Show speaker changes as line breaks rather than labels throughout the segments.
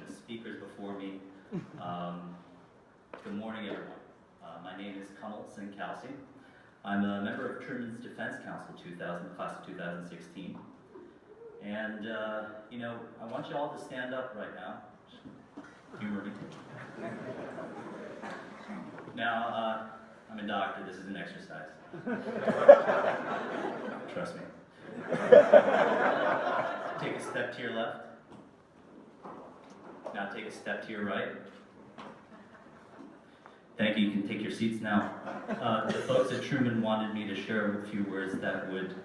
the speakers before me. Good morning, everyone. My name is Kalsi. I'm a member of Truman's Defense Council 2000, class of 2016. And, I want you all to stand up right now. Humor me. Now, I'm a doctor. This is an exercise. Trust me. Take a step to your left. Now take a step to your right. Thank you. You can take your seats now. The folks at Truman wanted me to share a few words that would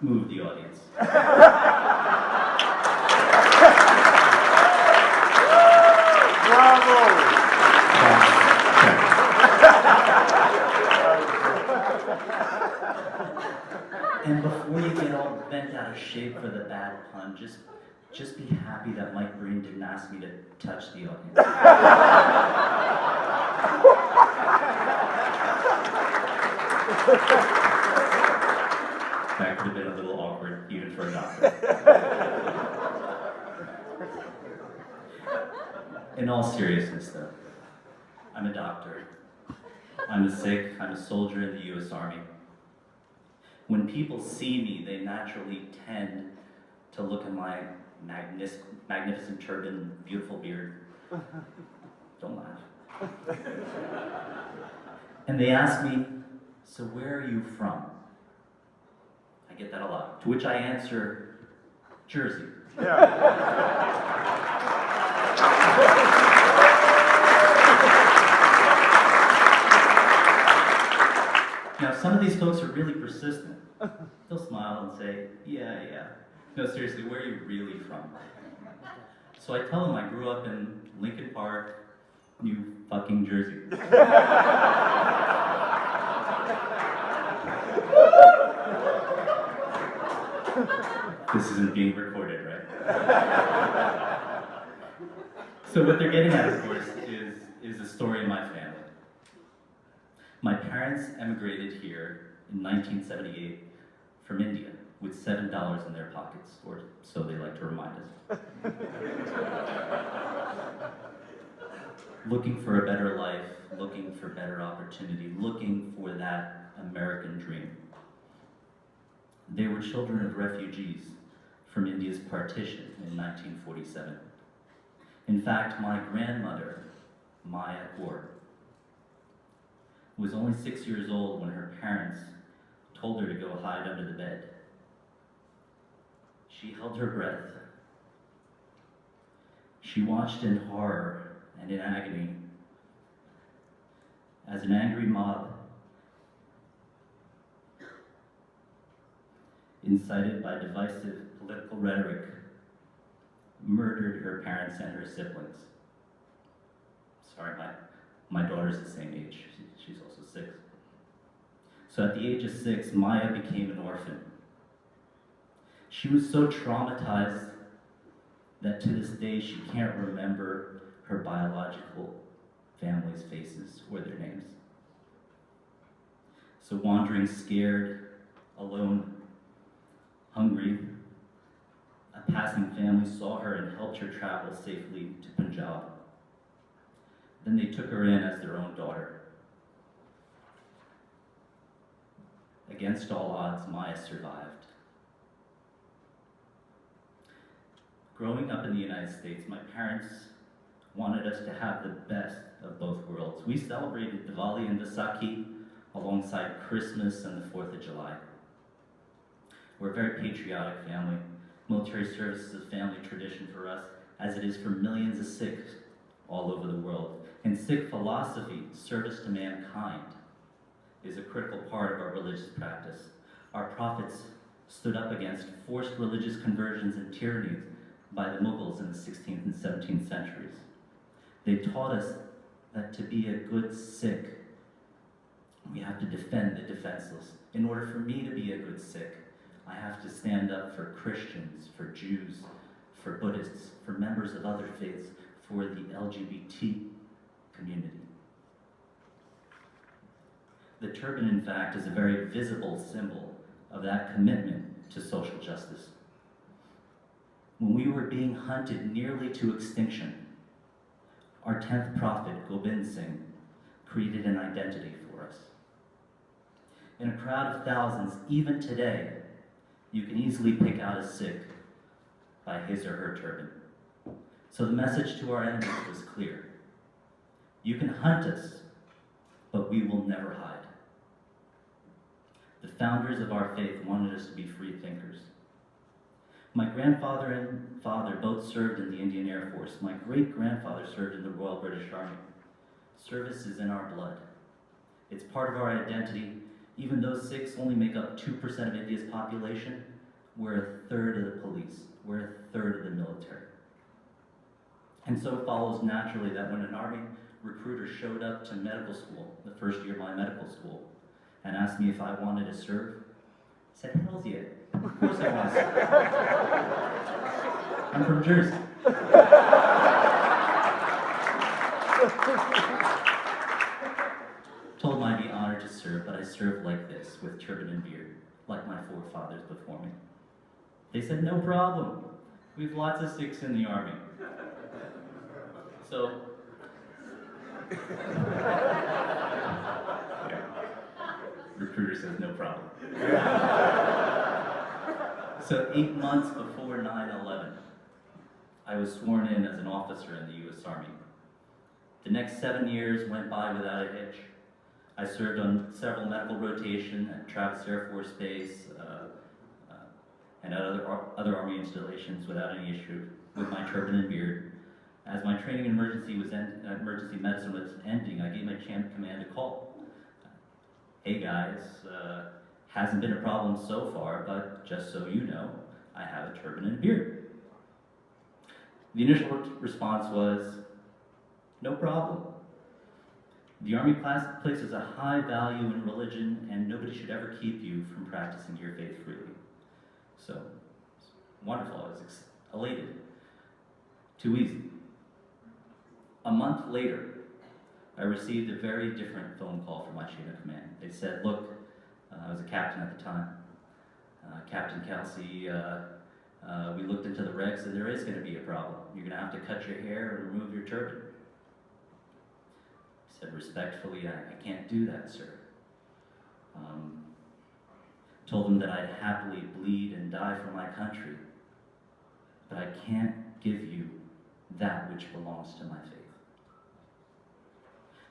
move the audience.
Bravo!
And before you get all bent out of shape for the bad pun, just be happy that Mike Breen didn't ask me to touch the audience. That could have been a little awkward, even for a doctor. In all seriousness, though, I'm a doctor. I'm a sick. I'm a soldier in the U.S. Army. When people see me, they naturally tend to look at my magnificent turban, beautiful beard. Don't laugh. And they ask me, so where are you from? I get that a lot. To which I answer, Jersey.
Yeah.
Now, some of these folks are really persistent. They'll smile and say, yeah. No, seriously, where are you really from? So I tell them I grew up in Lincoln Park, New fucking Jersey. This isn't being recorded, right? So what they're getting at, of course, is the story of my family. My parents emigrated here in 1978 from India with $7 in their pockets, or so they like to remind us. Looking for a better life, looking for better opportunity, looking for that American dream. They were children of refugees from India's partition in 1947. In fact, my grandmother, Maya Kaur, was only 6 years old when her parents told her to go hide under the bed. She held her breath. She watched in horror and in agony as an angry mob, incited by divisive political rhetoric, murdered her parents and her siblings. Sorry, my daughter's the same age. She's also 6. So at the age of 6, Maya became an orphan. She was so traumatized that to this day she can't remember her biological family's faces or their names. So wandering scared, alone, hungry, a passing family saw her and helped her travel safely to Punjab. Then they took her in as their own daughter. Against all odds, Maya survived. Growing up in the United States, my parents wanted us to have the best of both worlds. We celebrated Diwali and Vaisakhi alongside Christmas and the 4th of July. We're a very patriotic family. Military service is a family tradition for us, as it is for millions of Sikhs all over the world. In Sikh philosophy, service to mankind is a critical part of our religious practice. Our prophets stood up against forced religious conversions and tyrannies by the Mughals in the 16th and 17th centuries. They taught us that to be a good Sikh, we have to defend the defenseless. In order for me to be a good Sikh, I have to stand up for Christians, for Jews, for Buddhists, for members of other faiths, for the LGBT community. The turban, in fact, is a very visible symbol of that commitment to social justice. When we were being hunted nearly to extinction Our 10th prophet, Gobind Singh, created an identity for us. In a crowd of thousands, even today, you can easily pick out a Sikh by his or her turban. So the message to our enemies was clear. You can hunt us, but we will never hide. The founders of our faith wanted us to be free thinkers. My grandfather and father both served in the Indian Air Force. My great-grandfather served in the Royal British Army. Service is in our blood. It's part of our identity. Even though Sikhs only make up 2% of India's population, we're a third of the police. We're a third of the military. And so it follows naturally that when an Army recruiter showed up to medical school, the first year of my medical school, and asked me if I wanted to serve, I said, "Hells yeah, of course I want to serve. I'm from Jersey." Told I'd be honored to serve, but I served like this, with turban and beard, like my forefathers before me. They said, "No problem. We've lots of Sikhs in the Army." So, recruiter says no problem. So 8 months before 9/11, I was sworn in as an officer in the U.S. Army. The next 7 years went by without a hitch. I served on several medical rotations at Travis Air Force Base and at other Army installations without any issue with my turban and beard. As my training in emergency medicine was ending, I gave my chain of command a call. "Hey guys, hasn't been a problem so far, but just so you know, I have a turban and beard." The initial response was, "No problem. The Army places a high value in religion, and nobody should ever keep you from practicing your faith freely." So, it's wonderful. I was elated. Too easy. A month later, I received a very different phone call from my chain of command. They said, "Look," I was a captain at the time, "Captain Kalsi, we looked into the regs and there is going to be a problem. You're going to have to cut your hair and remove your turban." I said, "Respectfully, I can't do that, sir." Told them that I'd happily bleed and die for my country, but I can't give you that which belongs to my faith.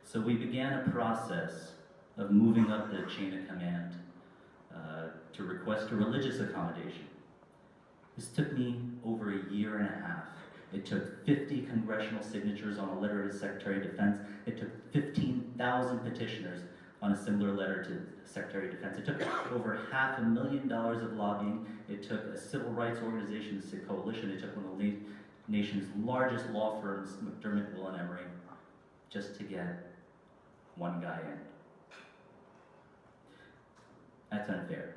So we began a process of moving up the chain of command to request a religious accommodation. This took me over a year and a half. It took 50 congressional signatures on a letter to the Secretary of Defense. It took 15,000 petitioners on a similar letter to the Secretary of Defense. It took over $500,000 of lobbying. It took a civil rights organization, the Sikh Coalition. It took one of the nation's largest law firms, McDermott, Will & Emery, just to get one guy in. That's unfair.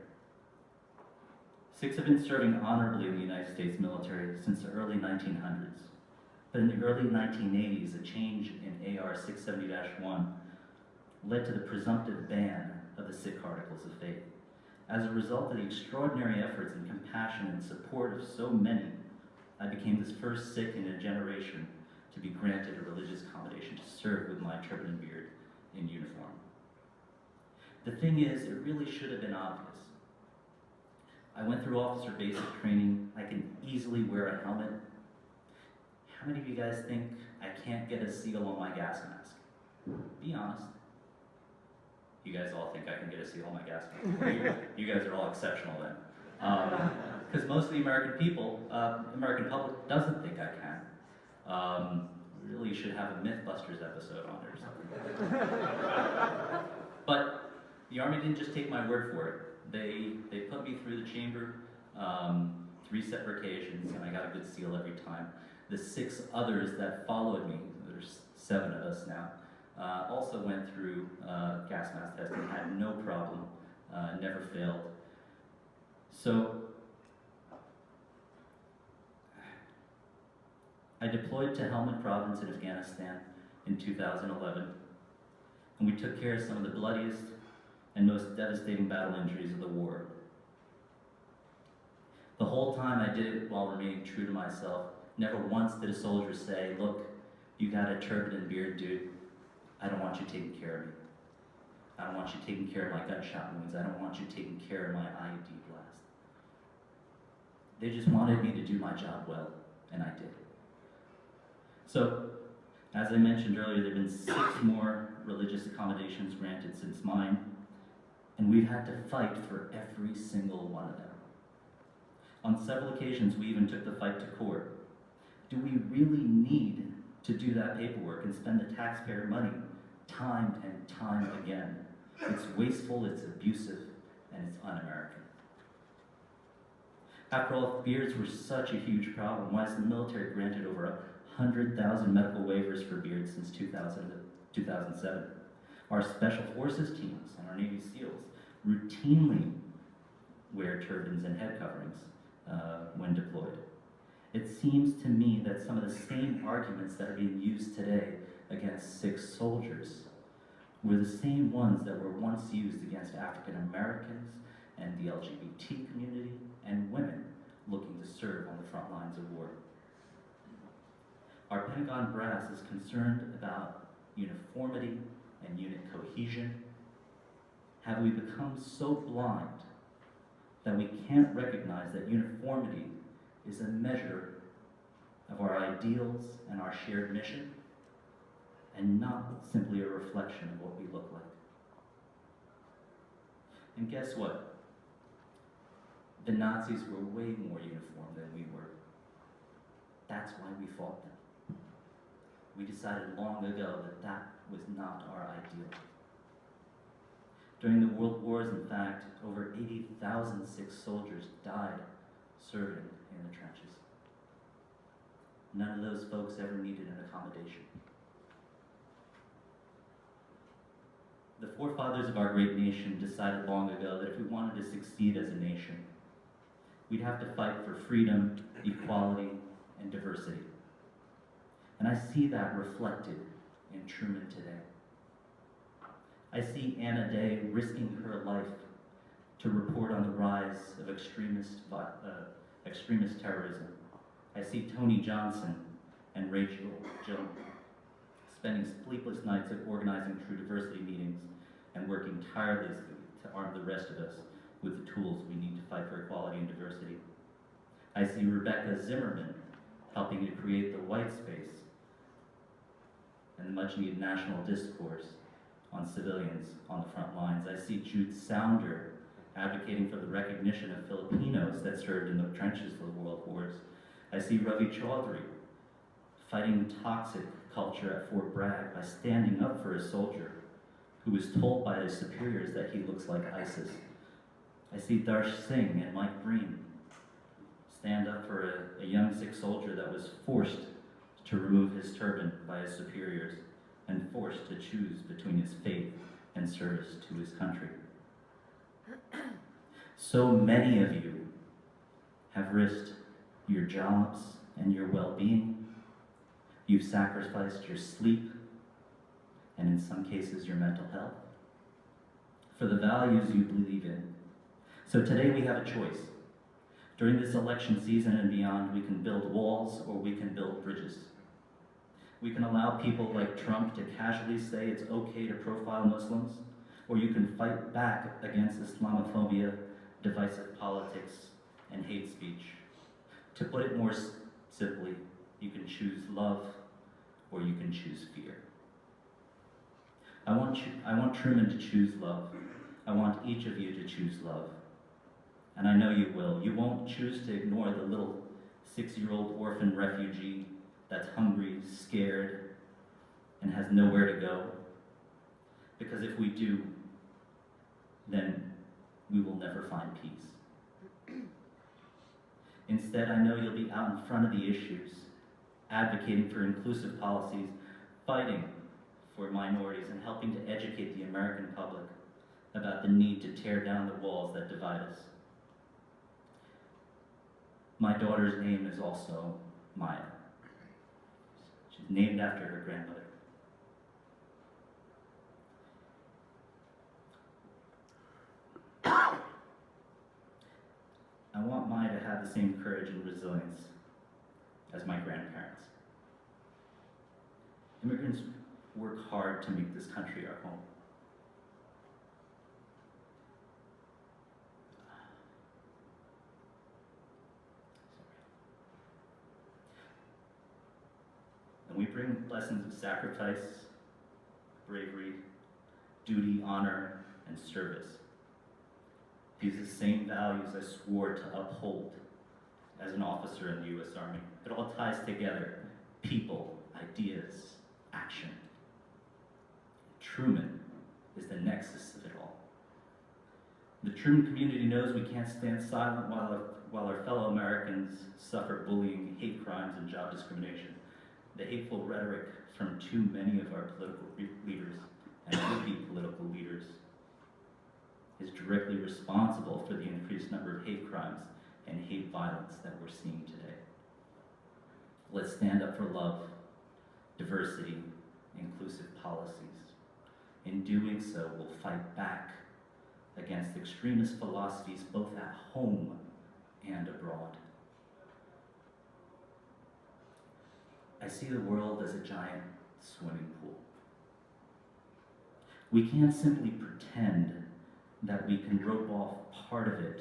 Sikhs have been serving honorably in the United States military since the early 1900s. But in the early 1980s, a change in AR 670-1 led to the presumptive ban of the Sikh articles of faith. As a result of the extraordinary efforts and compassion and support of so many, I became this first Sikh in a generation to be granted a religious accommodation to serve with my turban and beard in uniform. The thing is, it really should have been obvious. I went through officer basic training. I can easily wear a helmet. How many of you guys think I can't get a seal on my gas mask? Be honest. You guys all think I can get a seal on my gas mask. You guys are all exceptional then. Because most of the American people, American public doesn't think I can. Really should have a Mythbusters episode on it or something. But the Army didn't just take my word for it. They put me through the chamber 3 separate occasions, and I got a good seal every time. The 6 others that followed me, there's 7 of us now, also went through gas mask testing, had no problem, never failed. So I deployed to Helmand Province in Afghanistan in 2011, and we took care of some of the bloodiest and most devastating battle injuries of the war. The whole time I did it while remaining true to myself. Never once did a soldier say, "Look, You got a turban and beard, dude. I don't want you taking care of me. I don't want you taking care of my gunshot wounds. I don't want you taking care of my IED blast. They just wanted me to do my job well, and I did. So, as I mentioned earlier, there have been 6 more religious accommodations granted since mine, and we've had to fight for every single one of them. On several occasions, we even took the fight to court. Do we really need to do that paperwork and spend the taxpayer money time and time again? It's wasteful, it's abusive, and it's un-American. After all, if beards were such a huge problem, why has the military granted over 100,000 medical waivers for beards since 2007? Our Special Forces teams and our Navy SEALs routinely wear turbans and head coverings when deployed. It seems to me that some of the same arguments that are being used today against sick soldiers were the same ones that were once used against African Americans and the LGBT community and women looking to serve on the front lines of war. Our Pentagon brass is concerned about uniformity and unit cohesion. Have we become so blind that we can't recognize that uniformity is a measure of our ideals and our shared mission, and not simply a reflection of what we look like? And guess what? The Nazis were way more uniform than we were. That's why we fought them. We decided long ago that that was not our ideal. During the World Wars, in fact, over 80,000 sick soldiers died serving in the trenches. None of those folks ever needed an accommodation. The forefathers of our great nation decided long ago that if we wanted to succeed as a nation, we'd have to fight for freedom, equality, and diversity. And I see that reflected in Truman today. I see Anna Day risking her life to report on the rise of extremist terrorism. I see Tony Johnson and Rachel Jones spending sleepless nights of organizing true diversity meetings and working tirelessly to arm the rest of us with the tools we need to fight for equality and diversity. I see Rebecca Zimmerman helping to create the white space and the much-needed national discourse on civilians on the front lines. I see Jude Sounder advocating for the recognition of Filipinos that served in the trenches of the world wars. I see Ravi Chaudhry fighting toxic culture at Fort Bragg by standing up for a soldier who was told by his superiors that he looks like ISIS. I see Darsh Singh and Mike Breen stand up for a young sick soldier that was forced to remove his turban by his superiors and forced to choose between his faith and service to his country. So many of you have risked your jobs and your well-being. You've sacrificed your sleep, and in some cases your mental health, for the values you believe in. So today we have a choice. During this election season and beyond, we can build walls or we can build bridges. We can allow people like Trump to casually say it's okay to profile Muslims, or you can fight back against Islamophobia, divisive politics, and hate speech. To put it more simply, you can choose love or you can choose fear. I want Truman to choose love. I want each of you to choose love. And I know you will. You won't choose to ignore the little 6-year-old orphan refugee that's hungry, scared, and has nowhere to go. Because if we do, then we will never find peace. Instead, I know you'll be out in front of the issues, advocating for inclusive policies, fighting for minorities, and helping to educate the American public about the need to tear down the walls that divide us. My daughter's name is also Maya. She's named after her grandmother. I want Maya to have the same courage and resilience as my grandparents. Immigrants work hard to make this country our home. And we bring lessons of sacrifice, bravery, duty, honor, and service. These are the same values I swore to uphold as an officer in the U.S. Army. It all ties together: people, ideas, action. Truman is the nexus of it all. The Truman community knows we can't stand silent while our fellow Americans suffer bullying, hate crimes, and job discrimination. The hateful rhetoric from too many of our political leaders and would-be political leaders is directly responsible for the increased number of hate crimes and hate violence that we're seeing today. Let's stand up for love, diversity, inclusive policies. In doing so, we'll fight back against extremist philosophies both at home and abroad. I see the world as a giant swimming pool. We can't simply pretend that we can rope off part of it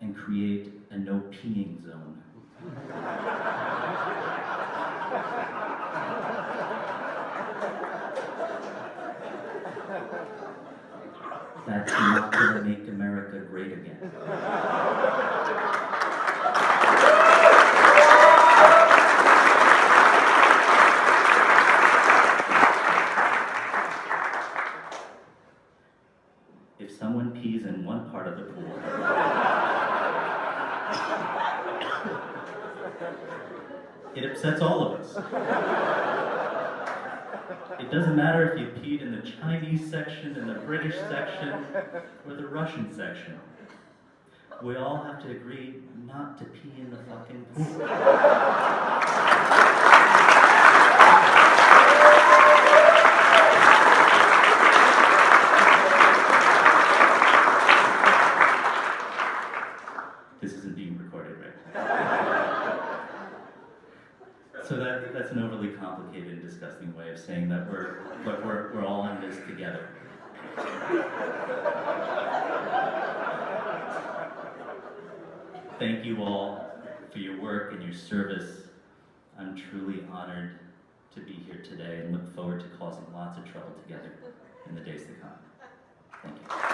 and create a no peeing zone. That's not going to make America great again. If someone pees in one part of the pool, it upsets all of us. It doesn't matter if you peed in the Chinese section, in the British section, or the Russian section. We all have to agree not to pee in the fucking pool. This isn't being recorded, right? So that's an overly complicated and disgusting way of saying that we're all in this together. Thank you all for your work and your service. I'm truly honored to be here today and look forward to causing lots of trouble together in the days to come. Thank you.